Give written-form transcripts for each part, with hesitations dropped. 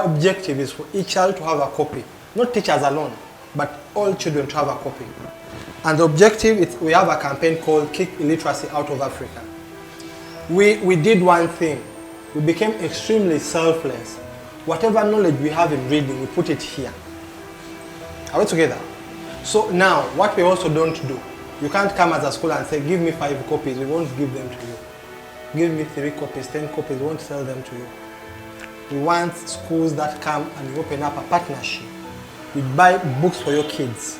Objective is for each child to have a copy, not teachers alone, but all children to have a copy. And the objective is we have a campaign called Kick Illiteracy Out of Africa. We did one thing. We became extremely selfless. Whatever knowledge we have in reading, we put it here. Are we together? So now, what we also don't do, you can't come as a school and say, give me 5 copies, we won't give them to you. Give me 3 copies, 10 copies, we won't sell them to you. We want schools that come and we open up a partnership. We buy books for your kids,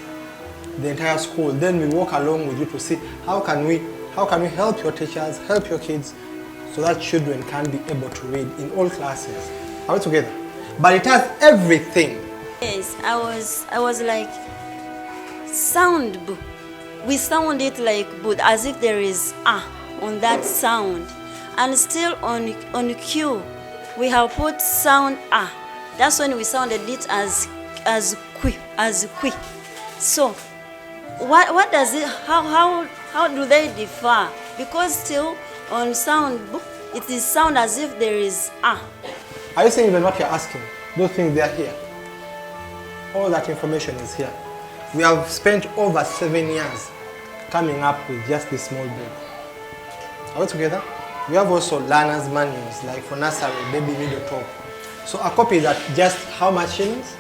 the entire school. Then we walk along with you to see how can we help your teachers, help your kids, so that children can be able to read in all classes. Are we together? But it has everything. Yes, I was like, sound book. We sound it like book, as if there is on that sound. And still on Q, we have put sound That's when we sounded it as qui. So what does it, how do they differ? Because still on sound book, it is sound as if there is Are you saying even what you're asking? Those things, they are here. All that information is here. We have spent over 7 years coming up with just this small book. Are we together? We have also learners' manuals, like for nursery, baby, middle, top. So a copy is at just how much shillings?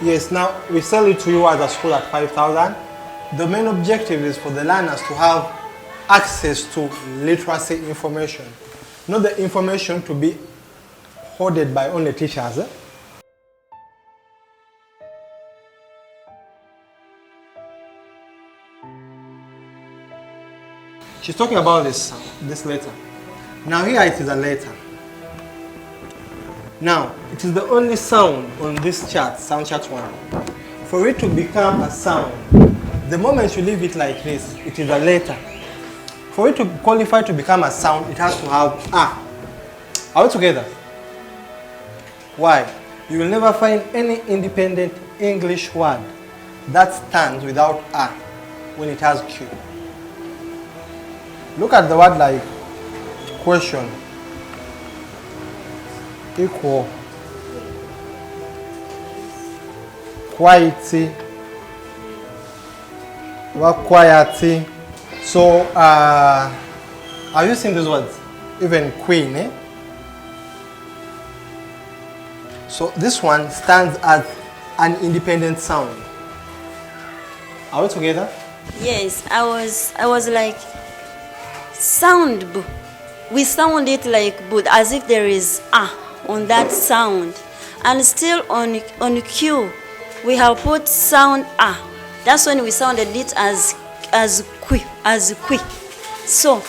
Yes, now we sell it to you as a school at 5,000. The main objective is for the learners to have access to literacy information. Not the information to be hoarded by only teachers. She's talking about this letter. Now here it is a letter. Now, it is the only sound on this chart, sound chart 1. For it to become a sound, the moment you leave it like this, it is a letter. For it to qualify to become a sound, it has to have Are we together? Why? You will never find any independent English word that stands without when it has Q. Look at the word like question, equal, quality, quality. So, are you seeing these words? Even queen, So this one stands as an independent sound. Are we together? Yes, I was like, sound book. We sound it like book, as if there is on that sound. And still on Q, we have put sound That's when we sounded it as qui. So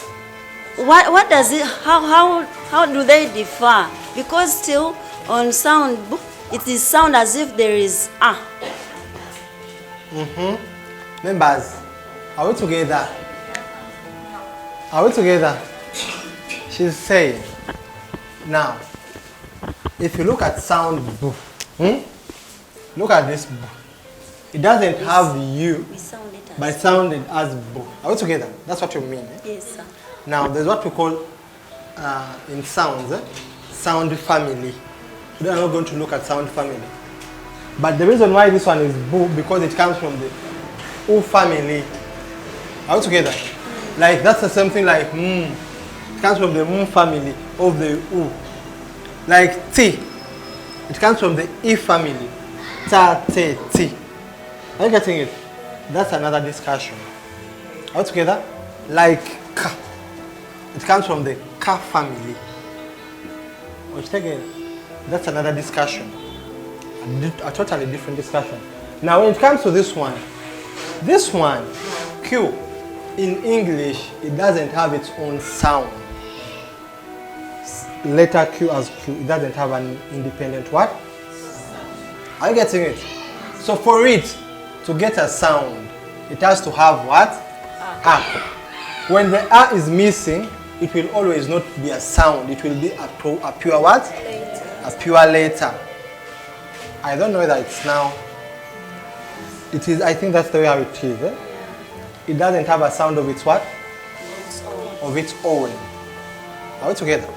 what does it, how do they differ? Because still on sound book, it is sound as if there is Members, are we together? Are we together? She's saying, now, if you look at sound book, look at this book. It doesn't have you, but it sounded as book. Are we together? That's what you mean? Yes, sir. Now, there's what we call in sounds, sound family. We are not going to look at sound family. But the reason why this one is book, because it comes from the U family. Are we together? Like that's the same thing like It comes from the family of the U. Like T, it comes from the E family. Ta, te, T. Are you getting it? That's another discussion. Are we together? Like K, it comes from the K family. Which again, that's another discussion. A totally different discussion. Now when it comes to this one, Q, in English, it doesn't have its own sound. Letter Q as Q, it doesn't have an independent what? Are you getting it? So for it to get a sound, it has to have what? When the is missing, it will always not be a sound. It will be a pure what? A pure letter. I don't know whether it's now. It is, I think that's the way how it is. It doesn't have a sound of its what? Of its own. Are we together?